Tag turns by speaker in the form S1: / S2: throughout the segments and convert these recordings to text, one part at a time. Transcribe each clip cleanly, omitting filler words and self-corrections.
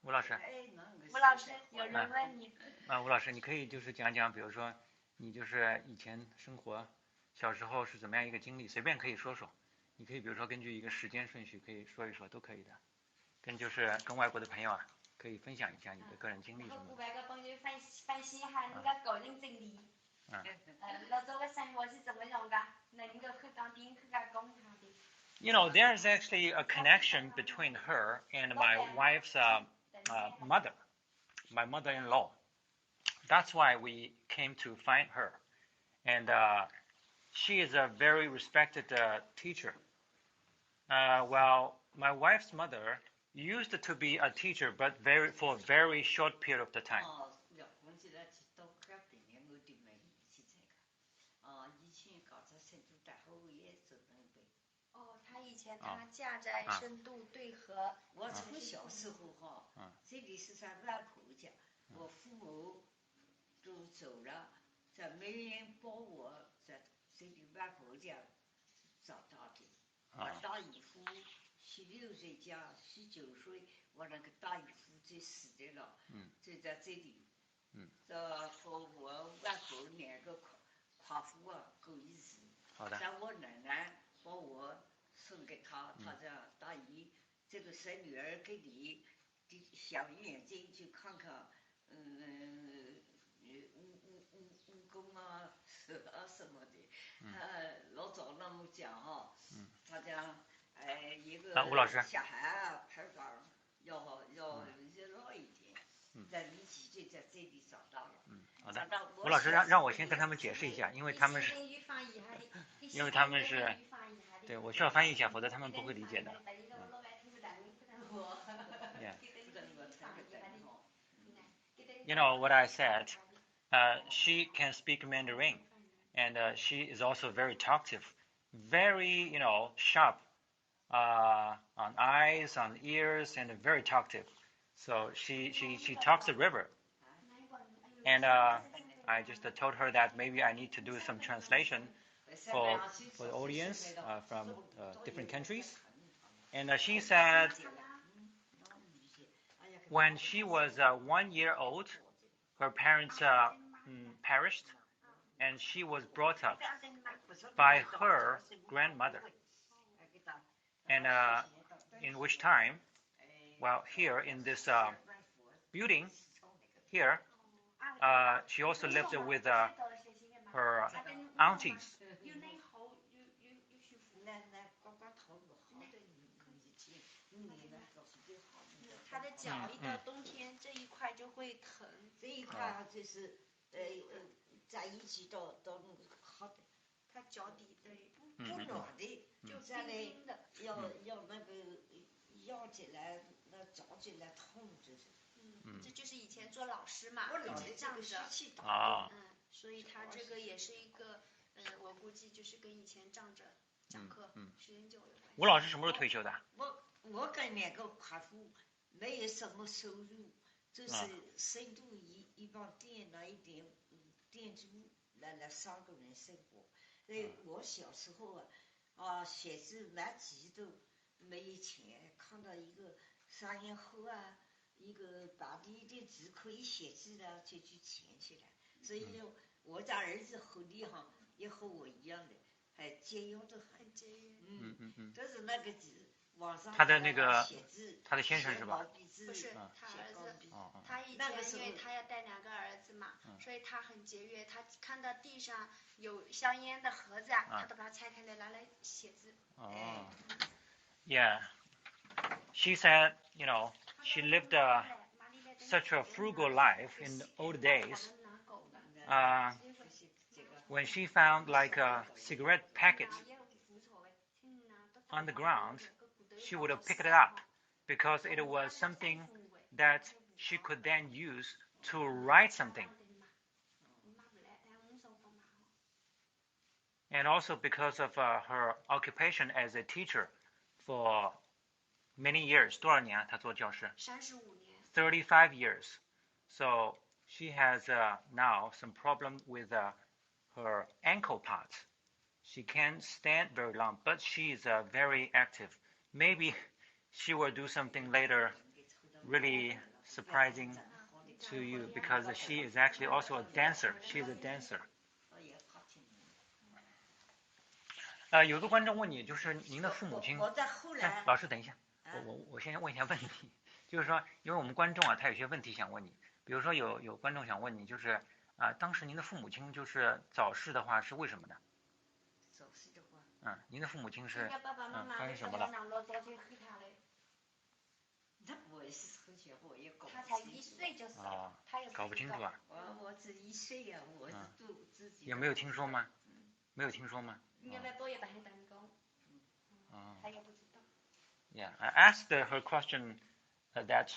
S1: 吴老师，
S2: 有人问你。
S1: 吴老师，你可以就是讲讲，比如说你就是以前生活小时候是怎么样一个经历，随便可以说说。你可以比如说根据一个时间顺序可以说一说，都可以的。跟外国的朋友啊，可以分享一下你的个人经历什么的。
S2: 和外国朋友分析一下你的个人经历。老早的生活是怎么样的？那你可当兵去讲一下的。
S1: You know, there's actually a connection between her and my wife's mother, my mother-in-law. That's why we came to find her. And she is a very respected teacher. Well, my wife's mother used to be a teacher, but for a very short period of the time.
S2: 她嫁在深度对河。
S3: 我从小时候哈，这里是在外婆家，我父母都走了，在没人帮我，在这里外婆家长大的。我大姨夫16岁嫁19岁，我那个大姨夫就死的了，就在这里。这和我外婆2个夸父啊过日子。
S1: 好的。
S3: 但我奶奶把我送给他，他讲大姨，这个生女儿给你，小眼睛去看看，武功啊、手啊什么的。老早那么讲哈，他讲一个小孩啊，拍板要热闹一点。在你几岁在这里长大了？
S1: 好的。吴老师让我先跟他们解释一下，因为他们是，对，我需要翻译一下，否则他们不会理解的。You know what I said? She can speak Mandarin, and she is also very talkative, very sharp on eyes, on ears, and very talkative. So she talks the river, and I just told her that maybe I need to do some translation for the audience from different countries. And she said when she was 1 year old, her parents perished, and she was brought up by her grandmother. And in which time, well, here in this building, here, she also lived with her aunties.
S2: 她的脚一到冬天这一块就会疼。
S3: 这一块就是在一起到好的。
S2: 她脚底对
S3: 不暖的，就在那要那个压起来，那着起来痛就是。
S2: 这就是以前做老师嘛，以前仗着。所以她这个也是一个，我估计就是跟以前仗着讲课时间久有关系。
S1: 吴老师什么时候退休的？
S3: 我跟2个夸父没有什么收入，就是深度一帮店那一点店租来3个人生活。所以我小时候写字买几都没有钱，看到一个3年后啊，一个把你的字可以写字了，就去捡起来。所以我家儿子和你哈也和我一样的，还节约的很。
S2: 节约。
S3: 都是那个字。
S1: 他的那个，他的先生是吧？
S2: 不是，他儿子。他以前因为他要带2个儿子嘛，所以他很节约。他看到地上有香烟的盒子他都把它拆开来拿来写字。
S1: Yeah. She said, she lived such a frugal life in the old days. When she found like a cigarette packet on the ground, she would pick it up because it was something that she could then use to write something. And also because of her occupation as a teacher for many years. 多少年她做教师
S2: ？35年。
S1: 35 years. So she has now some problem with her ankle part. She can't stand very long, but she is very active. Maybe she will do something later really surprising to you because she is actually also a dancer. She is a dancer. 有个观众问你，就是您的父母亲。老师，等一下，我先问一下问题，就是说，因为我们观众啊，他有些问题想问你，比如说有观众想问你，就是当时您的父母亲就是早逝的话是为什么呢？
S3: 早逝的话，
S1: 您的父母亲是发生什么了？
S3: 他不会是喝酒，我也搞不清楚。
S2: 他才1岁就死了，他也
S1: 搞不清楚啊。
S3: 我只1岁呀，我是自己。
S1: 也没有听说吗？没有听说吗？
S2: 因为伯也不很成功，他也不知道。
S1: Yeah, I asked her question that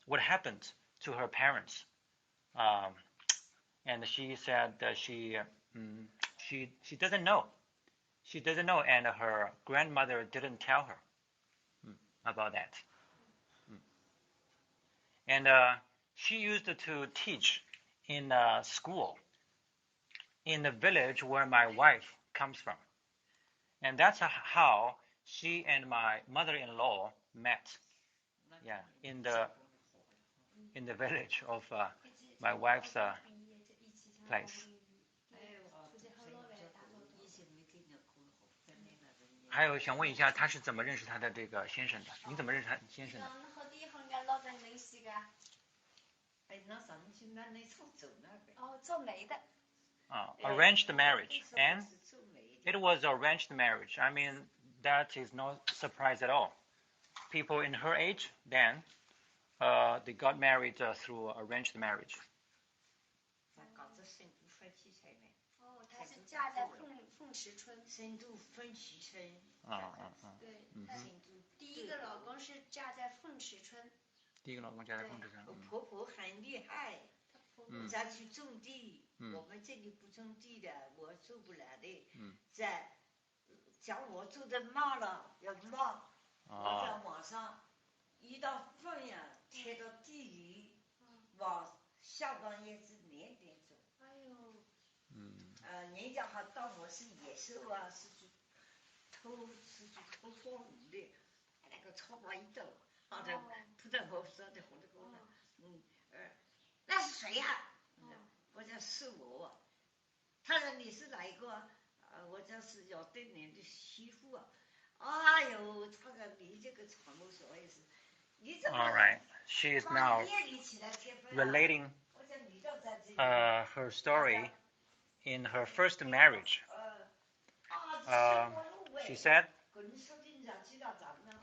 S1: what happened to her parents, and she said that she doesn't know. She doesn't know, and her grandmother didn't tell her about that. And she used to teach in a school in the village where my wife comes from. And that's how she and my mother-in-law met. Yeah, in the village of my wife's place. 还有想问一下，他是怎么认识他的这个先生的？你怎么认识他先生的？
S2: 做媒的。
S1: Arranged marriage, and it was arranged marriage. I mean, that is no surprise at all. People in her age then, they got married through arranged marriage.
S2: 她是嫁在凤石村。
S3: 深度分岐村。
S2: 对，她第一个老公是嫁在凤石村。
S1: 第一个老公嫁在凤石村。
S3: 我婆婆很厉害，再去种地。我们这里不种地的，我做不来的。叫我做的慢了，要慢。我在网上一到饭呀，贴到地里，往下半夜是2点钟。
S2: 哎呦。
S3: 人家还当我是野兽啊，是去偷双鱼的，那个超过1斗，好的，扑在我身上的红的狗呢，那是谁呀？我讲是我。他说你是哪一个？我讲是要对你的媳妇啊。哎呦，他说你这个传播所谓是，你怎么？
S1: All right, she is now relating her story in her first marriage. She said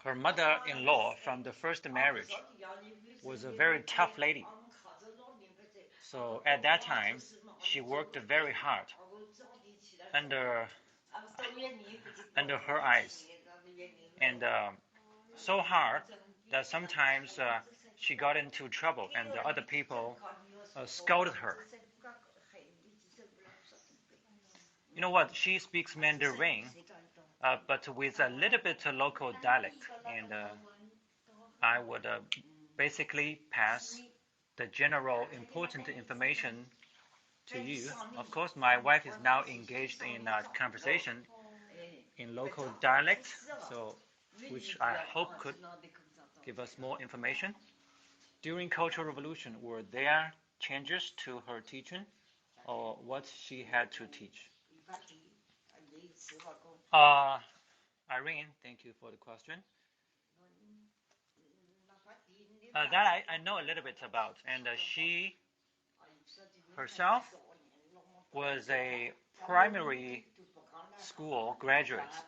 S1: her mother-in-law from the first marriage was a very tough lady. So at that time, she worked very hard under her eyes, and so hard that sometimes she got into trouble and the other people scolded her. You know what? She speaks Mandarin, but with a little bit of local dialect, and I would basically pass the general important information to you. Of course, my wife is now engaged in a conversation in local dialect, so which I hope could give us more information. During Cultural Revolution, were there changes to her teaching, or what she had to teach? Irene, thank you for the question. That I know a little bit about, and she herself was a primary school graduate.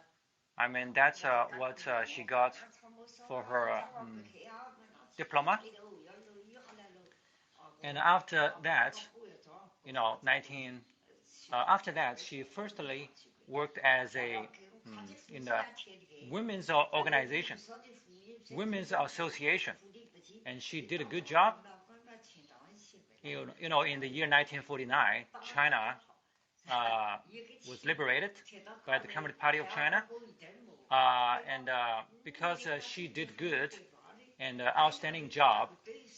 S1: I mean, that's what she got for her diploma. And after that, after that, she firstly worked as in the women's organization, women's association, and she did a good job. In the year 1949, China was liberated by the Communist Party of China, and because she did good and outstanding job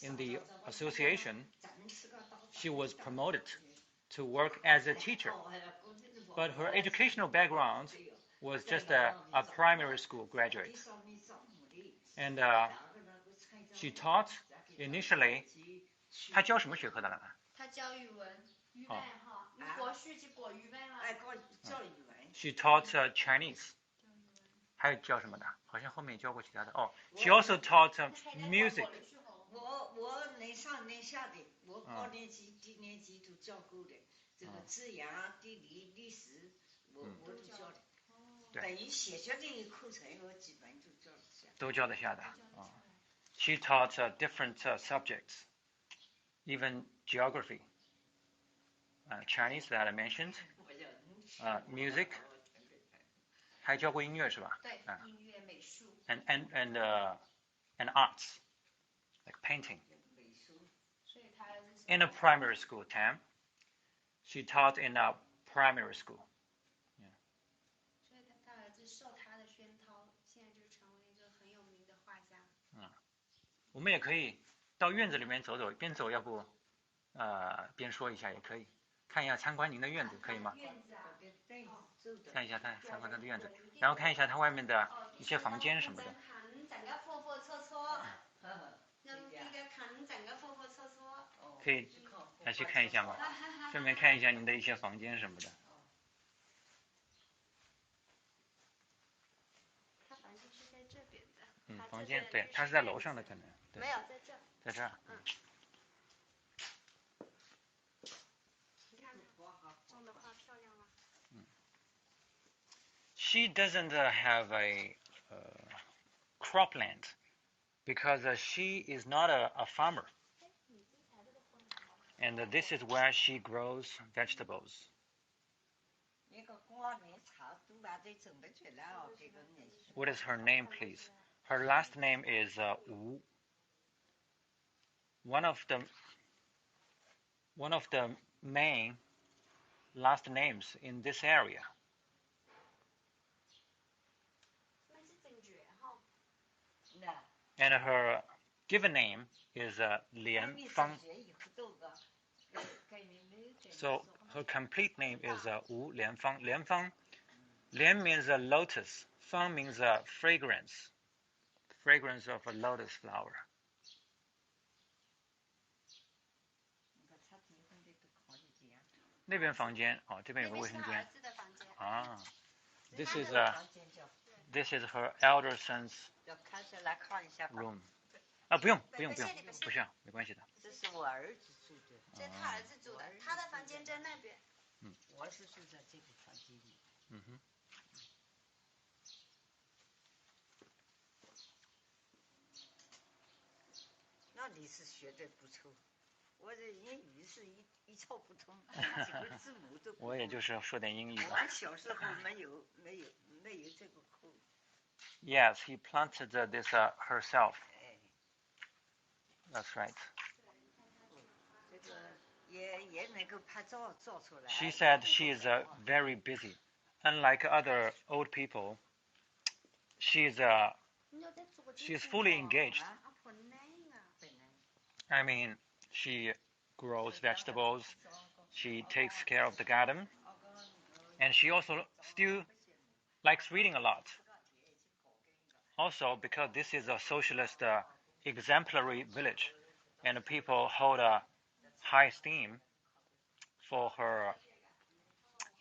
S1: in the association, she was promoted to work as a teacher. But her educational background was just a primary school graduate. And she taught initially, 她教什么学科的来着？
S2: 她教语文，语文哈，过去就过语文了。
S3: 教语文。
S1: She taught Chinese. 还有教什么的？好像后面教过其他的。哦 ，She also taught music.
S3: 我能上能下的，我高年级、低年级都教过的。这个自然、地理、历史，我都教的。等于写学这个课程，我基本都教得下。
S1: 都教得下的。She taught different subjects, even geography, Chinese that I mentioned, music. 还教过音乐是吧？
S2: 对，音乐、美术。
S1: And arts, like painting.
S2: 所以她
S1: In a primary school, Tam. She taught in a primary school.
S2: 所以她儿子受她的熏陶，现在就成为一个很有名的画家。
S1: 我们也可以到院子里面走走，边走要不边说一下也可以，看一下参观您的院子可以吗？看一下参观他的院子，然后看一下他外面的一些房间什么的。可以来去看一下吗？顺便看一下您的一些房间什么的。
S2: 他房间是在这边的。
S1: 房间对，他是在楼上的可能。
S2: 没有，在这。
S1: 在这儿。
S2: 你看种的花漂亮吗
S1: ？She doesn't have a cropland because she is not a farmer. And this is where she grows vegetables. What is her name, please? Her last name is Wu. One of the main last names in this area. And her given name is Lian Fang. So her complete name is Wu Lianfang. Lianfang, Lian means a lotus. Fang means fragrance. Fragrance of a lotus flower. This is her elder son's room. 不用，不需要，没关系的。
S3: 这是我儿子住的。
S2: 这是他儿子住的，他的房间在那边。
S3: 我是住在这个房间里。那你是学的不错，我这英语是一窍不通，几个字母都。
S1: 我也就是说点英语。
S3: 我小时候没有这个课。
S1: Yes, he planted this herself. That's right. She said she is very busy. Unlike other old people, she is fully engaged. I mean, she grows vegetables, she takes care of the garden, and she also still likes reading a lot. Also, because this is a socialist exemplary village, and people hold a high esteem for her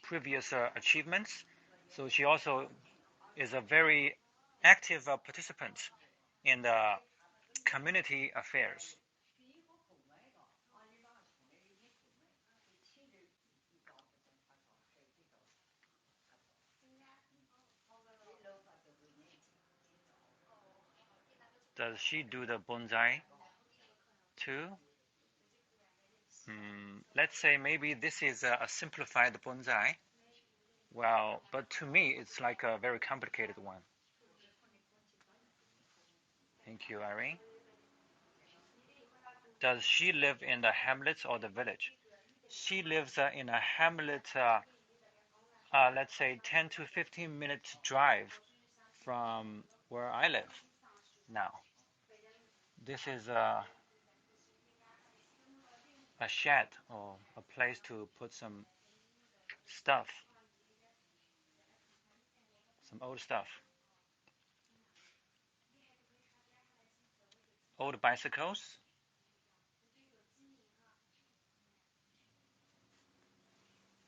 S1: previous achievements, so she also is a very active participant in the community affairs. Does she do the bonsai too? Let's say maybe this is a simplified bonsai. Well, but to me, it's like a very complicated one. Thank you, Irene. Does she live in the hamlet or the village? She lives in a hamlet, let's say 10 to 15 minutes drive from where I live now. This is a shed or a place to put some stuff, some old stuff. Old bicycles.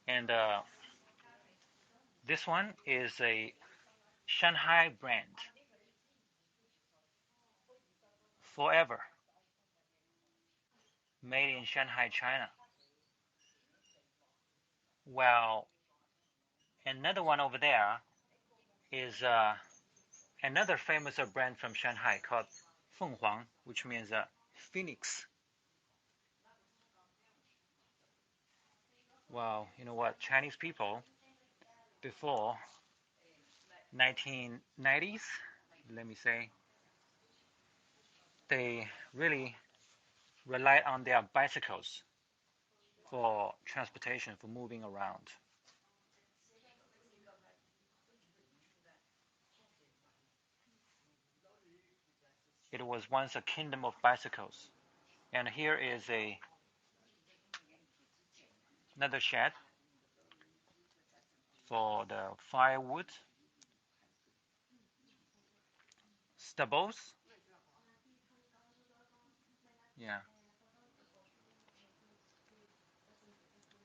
S1: And this one is a Shanghai brand. Forever. Made in Shanghai, China. Well, another one over there is another famous brand from Shanghai called Fenghuang, which means phoenix. Well, you know what? Chinese people before 1990s, let me say, they really relied on their bicycles for transportation, for moving around. It was once a kingdom of bicycles. And here is another shed for the firewood, stubbles, yeah,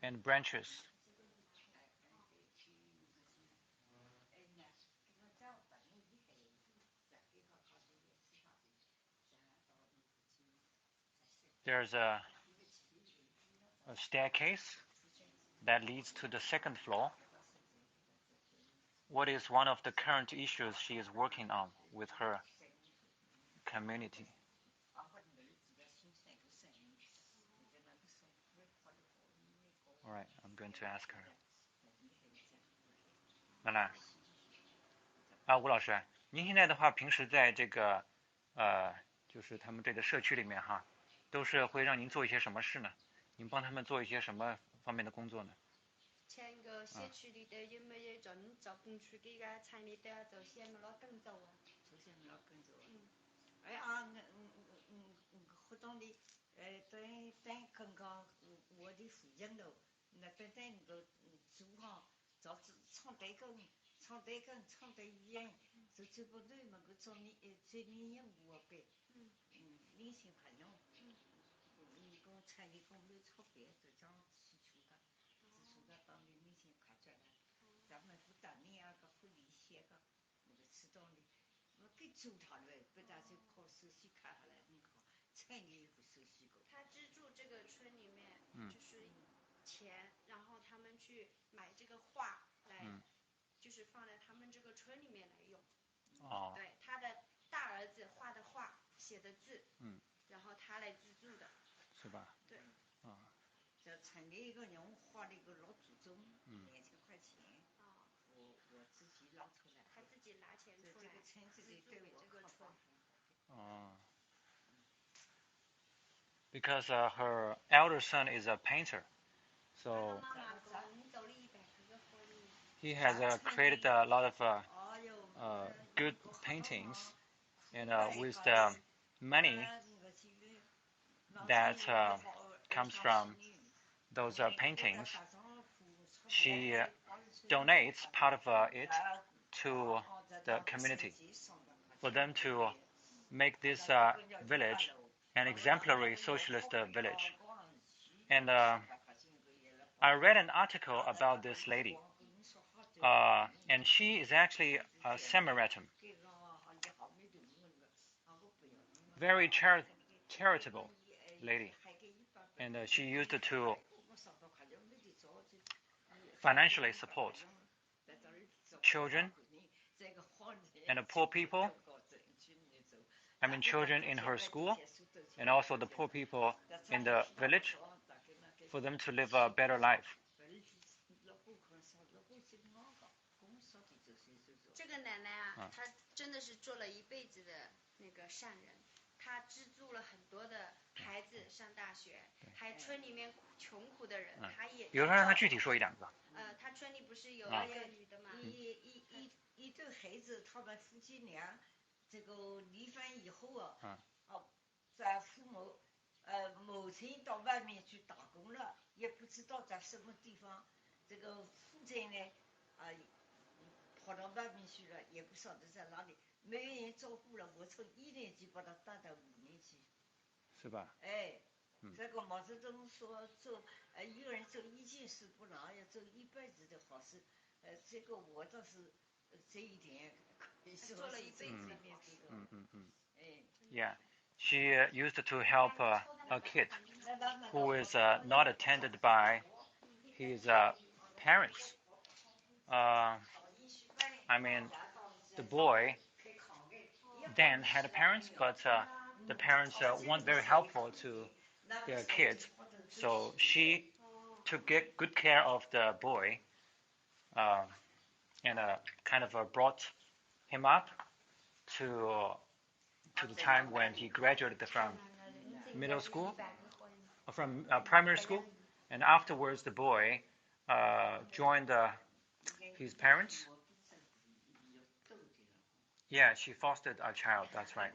S1: and branches. There's a staircase that leads to the second floor. What is one of the current issues she is working on with her community? All right, I'm going to ask her. 兰兰啊，吴老师，您现在的话，平时在这个就是他们这个社区里面哈，都是会让您做一些什么事呢？您帮他们做一些什么方面的工作呢？
S2: 像个社区里头有没有人做工区嘅个厂里头做些么咯工作啊？
S3: 做些么咯工作？哎啊，活动的，等刚刚我的附近头，那等个做哈，做厂队工，厂队员，就这部队嘛个做你任务呗，领薪牌喏，你讲厂里工没差别，就这样支出个，当的领薪卡着了，咱们不当你啊个护理些个，那个适当的。我给做他了，不但是考手续看下来，你看城里不手续个。
S2: 他资助这个村里面就是钱，然后他们去买这个画来，就是放在他们这个村里面来用。哦。对，他的大儿子画的画，写的字，然后他来资助的。
S1: 是吧？
S2: 对。
S1: 啊。
S3: 这村里一个人画了一个老祖宗，2000块钱。我自己拿出来。
S2: 他自己拿钱出来。
S3: 这个村子里对我看法很好。
S1: 哦。Because her elder son is a painter, so he has created a lot of good paintings, and with the money that comes from those paintings, she donates part of it to the community for them to make this village an exemplary socialist village. And I read an article about this lady, and she is actually a Samaritan, very charitable lady, and she used to financially support children and poor people. I mean, children in her school, and also the poor people in the village, for them to live a better life.
S2: 这个奶奶啊，她真的是做了一辈子的那个善人，她资助了很多的孩子上大学，还村里面穷苦的人，她也。
S1: 比如说，让她具体说一两个。
S2: 她村里不是有一个女的嘛？
S3: 一对孩子，他们夫妻俩这个离婚以后啊，咱父母某天到外面去打工了，也不知道在什么地方。这个负债呢，跑到外面去了，也不晓得在哪里，没有人照顾了。我从1年级把他带到5年级。
S1: 是吧？
S3: 这个毛泽东说做一个人做一件事不难，要做一辈子的好事。这个我倒是这一点可以说是这方面这个。
S1: Yeah, she used to help a kid who is not attended by his parents. I mean, the boy then had parents, but the parents weren't very helpful to their kids. So she took good care of the boy and kind of brought him up to the time when he graduated from middle school, from primary school, and afterwards the boy joined his parents. Yeah, she fostered a child. That's right.